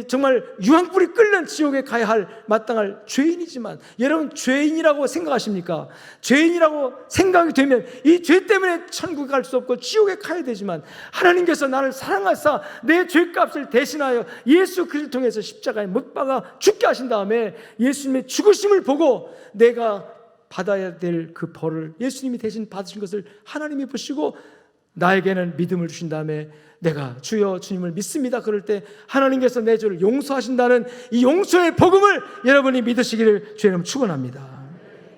정말 유황불이 끓는 지옥에 가야 할 마땅할 죄인이지만 여러분 죄인이라고 생각하십니까? 죄인이라고 생각이 되면 이 죄 때문에 천국에 갈 수 없고 지옥에 가야 되지만 하나님께서 나를 사랑하사 내 죄값을 대신하여 예수 그리스도를 통해서 십자가에 못 박아 죽게 하신 다음에 예수님의 죽으심을 보고 내가 받아야 될 그 벌을 예수님이 대신 받으신 것을 하나님이 보시고 나에게는 믿음을 주신 다음에 내가 주여 주님을 믿습니다 그럴 때 하나님께서 내 죄를 용서하신다는 이 용서의 복음을 여러분이 믿으시기를 주님 축원합니다.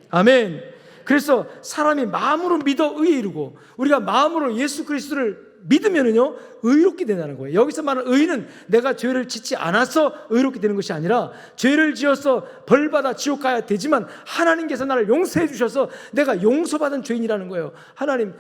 아멘. 그래서 사람이 마음으로 믿어 의에 이르고 우리가 마음으로 예수 그리스도를 믿으면은요 의롭게 된다는 거예요. 여기서 말하는 의는 내가 죄를 짓지 않아서 의롭게 되는 것이 아니라 죄를 지어서 벌받아 지옥 가야 되지만 하나님께서 나를 용서해 주셔서 내가 용서받은 죄인이라는 거예요. 하나님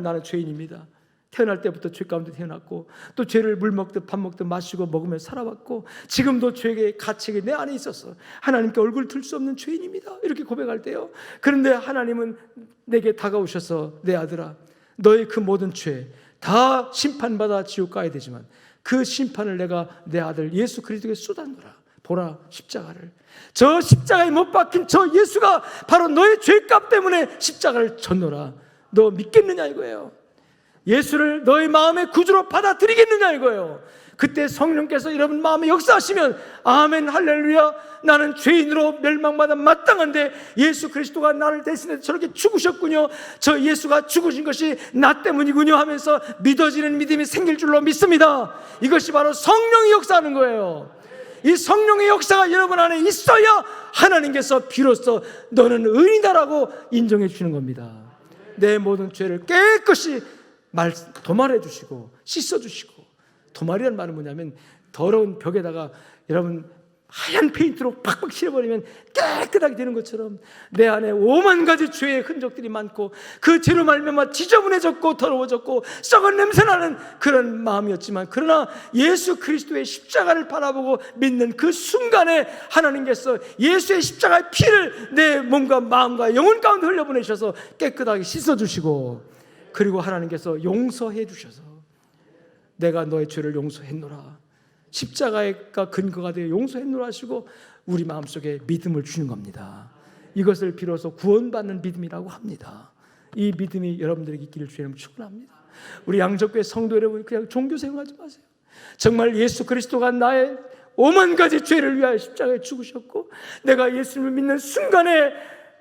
나는 죄인입니다. 태어날 때부터 죄 가운데 태어났고 또 죄를 물 먹듯 밥 먹듯 마시고 먹으며 살아왔고 지금도 죄의 가책이 내 안에 있어서 하나님께 얼굴 들 수 없는 죄인입니다. 이렇게 고백할 때요. 그런데 하나님은 내게 다가오셔서 내 아들아 너의 그 모든 죄 다 심판받아 지옥 가야 되지만 그 심판을 내가 내 아들 예수 그리스도에게 쏟아놓으라. 보라 십자가를 저 십자가에 못 박힌 저 예수가 바로 너의 죄값 때문에 십자가를 졌노라. 너 믿겠느냐 이거예요. 예수를 너의 마음의 구주로 받아들이겠느냐 이거예요. 그때 성령께서 여러분 마음에 역사하시면 아멘 할렐루야 나는 죄인으로 멸망받아 마땅한데 예수 그리스도가 나를 대신해서 저렇게 죽으셨군요. 저 예수가 죽으신 것이 나 때문이군요 하면서 믿어지는 믿음이 생길 줄로 믿습니다. 이것이 바로 성령이 역사하는 거예요. 이 성령의 역사가 여러분 안에 있어야 하나님께서 비로소 너는 의인이다라고 인정해 주시는 겁니다. 내 모든 죄를 깨끗이 도말해 주시고 씻어 주시고 도말이라는 말은 뭐냐면 더러운 벽에다가 여러분 하얀 페인트로 팍팍 칠해버리면 깨끗하게 되는 것처럼 내 안에 5만 가지 죄의 흔적들이 많고 그 죄로 말미암아 지저분해졌고 더러워졌고 썩은 냄새나는 그런 마음이었지만 그러나 예수 그리스도의 십자가를 바라보고 믿는 그 순간에 하나님께서 예수의 십자가의 피를 내 몸과 마음과 영혼 가운데 흘려보내셔서 깨끗하게 씻어주시고 그리고 하나님께서 용서해 주셔서 내가 너의 죄를 용서했노라. 십자가가 근거가 되어 용서했노라 하시고 우리 마음속에 믿음을 주는 겁니다. 이것을 비로소 구원받는 믿음이라고 합니다. 이 믿음이 여러분들에게 있기를 주님 축원합니다. 우리 양적교회 성도 여러분 그냥 종교 생활하지 마세요. 정말 예수 그리스도가 나의 5만 가지 죄를 위하여 십자가에 죽으셨고 내가 예수님을 믿는 순간에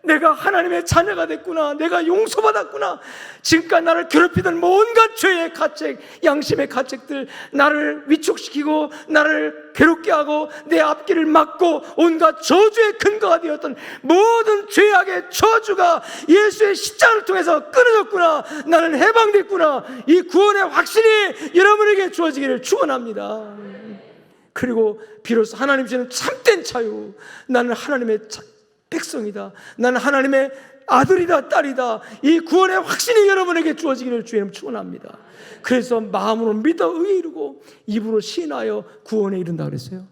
내가 하나님의 자녀가 됐구나. 내가 용서받았구나. 지금까지 나를 괴롭히던 온갖 죄의 가책, 양심의 가책들 나를 위축시키고 나를 괴롭게 하고 내 앞길을 막고 온갖 저주의 근거가 되었던 모든 죄악의 저주가 예수의 십자가를 통해서 끊어졌구나. 나는 해방됐구나. 이 구원의 확신이 여러분에게 주어지기를 축원합니다. 그리고 비로소 하나님 주시는 참된 자유. 나는 하나님의 백성이다. 나는 하나님의 아들이다 딸이다, 이 구원의 확신이 여러분에게 주어지기를 주의 이름 축원합니다. 그래서 마음으로 믿어 의에 이르고 입으로 시인하여 구원에 이른다 그랬어요.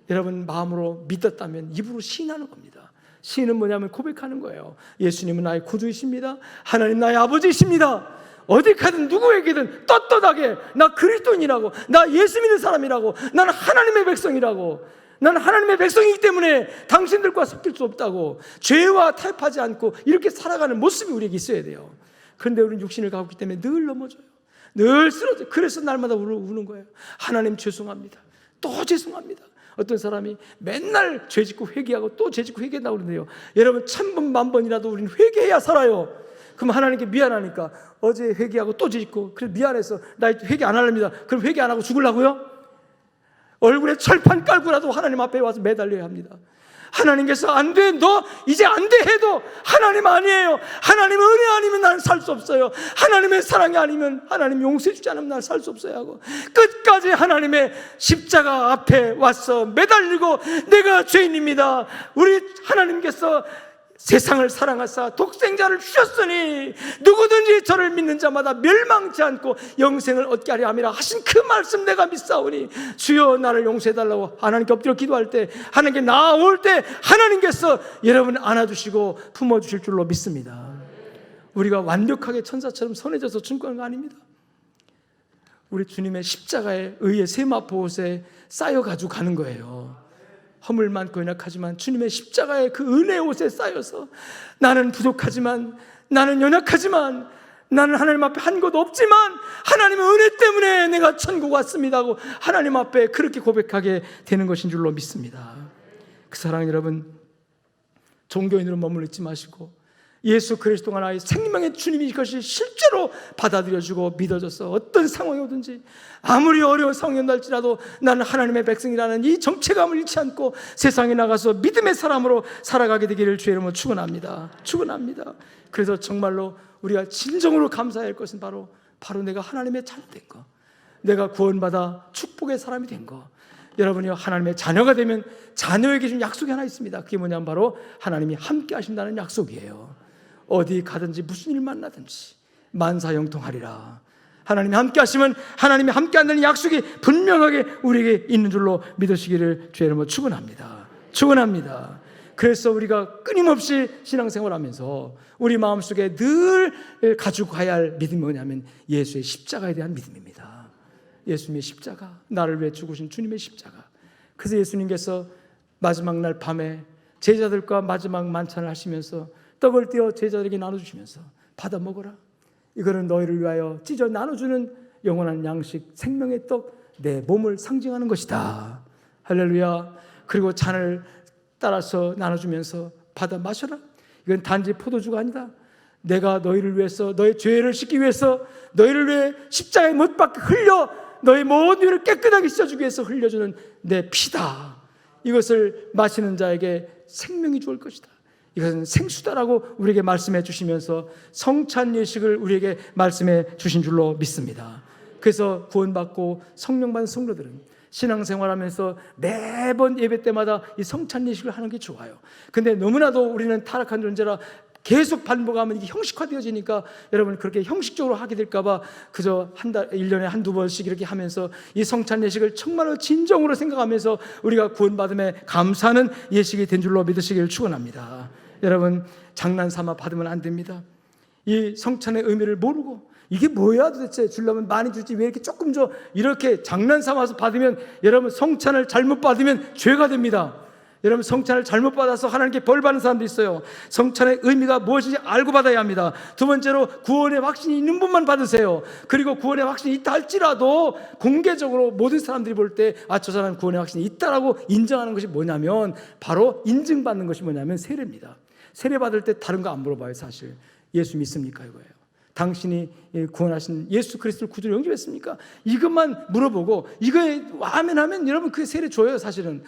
여러분 마음으로 믿었다면 입으로 시인하는 겁니다. 시인은 뭐냐면 고백하는 거예요. 예수님은 나의 구주이십니다. 하나님 나의 아버지이십니다. 어디 가든 누구에게든 떳떳하게 나 그리스도인이라고, 나 예수 믿는 사람이라고, 나는 하나님의 백성이라고, 나는 하나님의 백성이기 때문에 당신들과 섞일 수 없다고, 죄와 타협하지 않고 이렇게 살아가는 모습이 우리에게 있어야 돼요. 그런데 우리는 육신을 갖고 있기 때문에 늘 넘어져요. 늘 쓰러져요. 그래서 날마다 우는 거예요. 하나님 죄송합니다. 또 죄송합니다. 어떤 사람이 맨날 죄짓고 회개하고 또 죄짓고 회개한다고 그러는데요, 여러분 1000번 만번이라도 우리는 회개해야 살아요. 그럼 하나님께 미안하니까 어제 회개하고 또 죄짓고 그래서 미안해서 나 회개 안 하렵니다. 그럼 회개 안 하고 죽으려고요? 얼굴에 철판 깔고라도 하나님 앞에 와서 매달려야 합니다. 하나님께서 안 돼, 너 이제 안 돼 해도 하나님 아니에요. 하나님의 은혜 아니면 나는 살 수 없어요. 하나님의 사랑이 아니면, 하나님 용서해 주지 않으면 나는 살 수 없어요 하고 끝까지 하나님의 십자가 앞에 와서 매달리고, 내가 죄인입니다. 우리 하나님께서 세상을 사랑하사 독생자를 주셨으니 누구든지 저를 믿는 자마다 멸망치 않고 영생을 얻게 하려 함이라 하신 그 말씀 내가 믿사오니 주여 나를 용서해달라고 하나님께 엎드려 기도할 때, 하나님께 나아올 때 하나님께서 여러분을 안아주시고 품어주실 줄로 믿습니다. 우리가 완벽하게 천사처럼 선해져서 충고하는 거 아닙니다. 우리 주님의 십자가에 의해 세마포옷에 쌓여가지고 가는 거예요. 허물 많고 연약하지만 주님의 십자가의 그 은혜의 옷에 쌓여서, 나는 부족하지만, 나는 연약하지만, 나는 하나님 앞에 한 것도 없지만 하나님의 은혜 때문에 내가 천국 왔습니다 하고 하나님 앞에 그렇게 고백하게 되는 것인 줄로 믿습니다. 그 사랑하는 여러분, 종교인으로 머물러 있지 마시고 예수 그리스도가 나의 생명의 주님이 것이 실제로 받아들여지고 믿어져서 어떤 상황이 오든지, 아무리 어려운 상황이 온달지라도 나는 하나님의 백성이라는 이 정체감을 잃지 않고 세상에 나가서 믿음의 사람으로 살아가게 되기를 주의 이름으로 축원합니다. 축원합니다. 그래서 정말로 우리가 진정으로 감사해야 할 것은 바로 내가 하나님의 자녀된 거, 내가 구원받아 축복의 사람이 된 거. 여러분이 하나님의 자녀가 되면 자녀에게 준 약속이 하나 있습니다. 그게 뭐냐면 바로 하나님이 함께 하신다는 약속이에요. 어디 가든지 무슨 일 만나든지 만사형통하리라. 하나님이 함께 하시면 하나님이 함께 한다는 약속이 분명하게 우리에게 있는 줄로 믿으시기를 주의 이름으로 축원합니다. 축원합니다. 그래서 우리가 끊임없이 신앙생활하면서 우리 마음속에 늘 가지고 가야 할 믿음이 뭐냐면 예수의 십자가에 대한 믿음입니다. 예수님의 십자가, 나를 위해 죽으신 주님의 십자가. 그래서 예수님께서 마지막 날 밤에 제자들과 마지막 만찬을 하시면서 떡을 떼어 제자들에게 나눠주시면서 받아 먹어라. 이거는 너희를 위하여 찢어 나눠주는 영원한 양식, 생명의 떡, 내 몸을 상징하는 것이다. 할렐루야. 그리고 잔을 따라서 나눠주면서 받아 마셔라. 이건 단지 포도주가 아니다. 내가 너희를 위해서, 너의 죄를 씻기 위해서, 너희를 위해 십자가에 못 박혀 흘려 너희 모든 죄를 깨끗하게 씻어주기 위해서 흘려주는 내 피다. 이것을 마시는 자에게 생명이 주을 것이다. 이것은 생수다라고 우리에게 말씀해 주시면서 성찬 예식을 우리에게 말씀해 주신 줄로 믿습니다. 그래서 구원받고 성령 받은 성도들은 신앙생활하면서 매번 예배 때마다 이 성찬 예식을 하는 게 좋아요. 근데 너무나도 우리는 타락한 존재라 계속 반복하면 이게 형식화되어지니까 여러분 그렇게 형식적으로 하게 될까봐 그저 1년에 한두 번씩 이렇게 하면서 이 성찬 예식을 정말로 진정으로 생각하면서 우리가 구원받음에 감사하는 예식이 된 줄로 믿으시기를 축원합니다. 여러분 장난삼아 받으면 안 됩니다. 이 성찬의 의미를 모르고 이게 뭐야 도대체, 주려면 많이 주지 왜 이렇게 조금 줘, 이렇게 장난삼아서 받으면 여러분 성찬을 잘못 받으면 죄가 됩니다. 여러분 성찬을 잘못 받아서 하나님께 벌 받는 사람도 있어요. 성찬의 의미가 무엇인지 알고 받아야 합니다. 두 번째로 구원의 확신이 있는 분만 받으세요. 그리고 구원의 확신이 있다 할지라도 공개적으로 모든 사람들이 볼 때 저 사람 구원의 확신이 있다라고 인정하는 것이 뭐냐면 바로 인증받는 것이 뭐냐면 세례입니다. 세례 받을 때 다른 거 안 물어봐요. 사실 예수 믿습니까 이거예요. 당신이 구원하신 예수 그리스도를 구주로 영접했습니까? 이것만 물어보고 이거에 아멘하면 여러분 그 세례 줘요. 사실은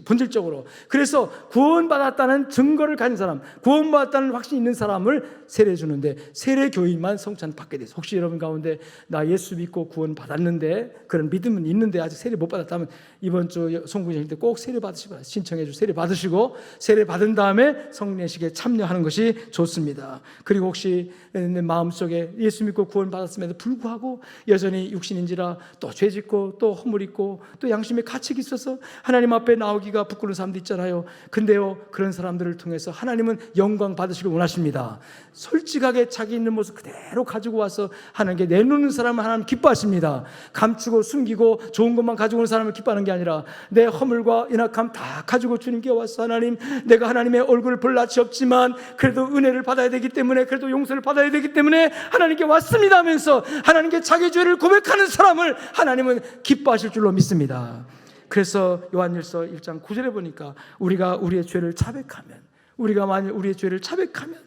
본질적으로. 그래서 구원받았다는 증거를 가진 사람, 구원받았다는 확신이 있는 사람을 세례 주는데 세례 교인만 성찬 받게 돼서 혹시 여러분 가운데 나 예수 믿고 구원받았는데 그런 믿음은 있는데 아직 세례 못 받았다면 이번 주 송구제일 때 꼭 세례 받으시고 신청해 주시고 세례 받으시고 세례 받은 다음에 성례식에 참여하는 것이 좋습니다. 그리고 혹시 내 마음속에 예수 믿고 구원받았음에도 불구하고 여전히 육신인지라 또 죄짓고 또 허물 있고 또 양심의 가책이 있어서 하나님 앞에 나오기가 부끄러운 사람도 있잖아요. 근데요 그런 사람들을 통해서 하나님은 영광 받으시길 원하십니다. 솔직하게 자기 있는 모습 그대로 가지고 와서 하나님께 내놓는 사람은 하나님 기뻐하십니다. 감추고 숨기고 좋은 것만 가지고 오는 사람을 기뻐하는 게 아니라 내 허물과 인악함 다 가지고 주님께 와서 하나님 내가 하나님의 얼굴을 볼 낯이 없지만 그래도 은혜를 받아야 되기 때문에 그래도 용서를 받아야 되기 때문에 하나님께 왔습니다 하면서 하나님께 자기 죄를 고백하는 사람을 하나님은 기뻐하실 줄로 믿습니다. 그래서 요한일서 1장 9절에 보니까 우리가 우리의 죄를 자백하면 우리가 만일 우리의 죄를 자백하면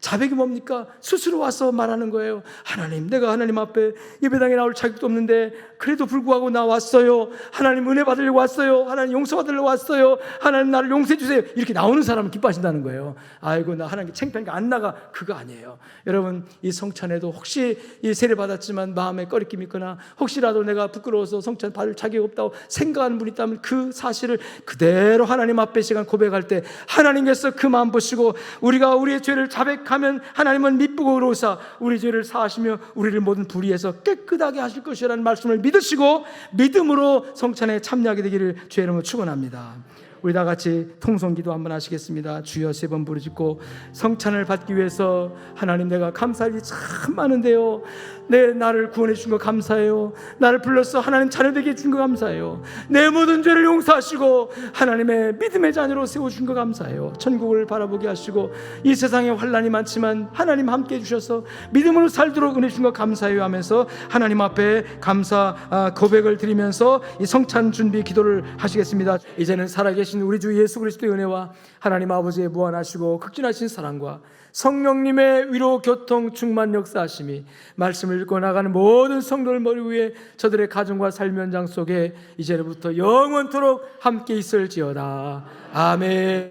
자백이 뭡니까? 스스로 와서 말하는 거예요. 하나님, 내가 하나님 앞에 예배당에 나올 자격도 없는데 그래도 불구하고 나 왔어요. 하나님 은혜 받으려고 왔어요. 하나님 용서 받으려고 왔어요. 하나님 나를 용서해 주세요. 이렇게 나오는 사람은 기뻐하신다는 거예요. 아이고 나 하나님께 창피하니까 안 나가. 그거 아니에요. 여러분 이 성찬에도 혹시 이 세례 받았지만 마음에 꺼리낌이 있거나 혹시라도 내가 부끄러워서 성찬 받을 자격이 없다고 생각하는 분이 있다면 그 사실을 그대로 하나님 앞에 시간 고백할 때 하나님께서 그 마음 보시고 우리가 우리의 죄를 자백하면 하나님은 미쁘고 의로우사 우리 죄를 사하시며 우리를 모든 불의에서 깨끗하게 하실 것이라는 말씀을 믿으시고 믿음으로 성찬에 참여하게 되기를 주의 이름으로 축원합니다. 우리 다 같이 통성기도 한번 하시겠습니다. 주여 3번 부르짖고 성찬을 받기 위해서 하나님 내가 감사할 일이 참 많은데요. 나를 구원해 주신 거 감사해요. 나를 불러서 하나님 자녀 되게 해준 거 감사해요. 내 모든 죄를 용서하시고 하나님의 믿음의 자녀로 세워주신 거 감사해요. 천국을 바라보게 하시고 이 세상에 환난이 많지만 하나님 함께 해주셔서 믿음으로 살도록 은혜 주신 거 감사해요 하면서 하나님 앞에 감사 고백을 드리면서 이 성찬 준비 기도를 하시겠습니다. 이제는 살아계신 우리 주 예수 그리스도의 은혜와 하나님 아버지의 무한하시고 극진하신 사랑과 성령님의 위로 교통 충만 역사하심이 말씀을 읽고 나가는 모든 성도를 머리 위에 저들의 가정과 삶 현장 속에 이제부터 영원토록 함께 있을지어다. 아멘.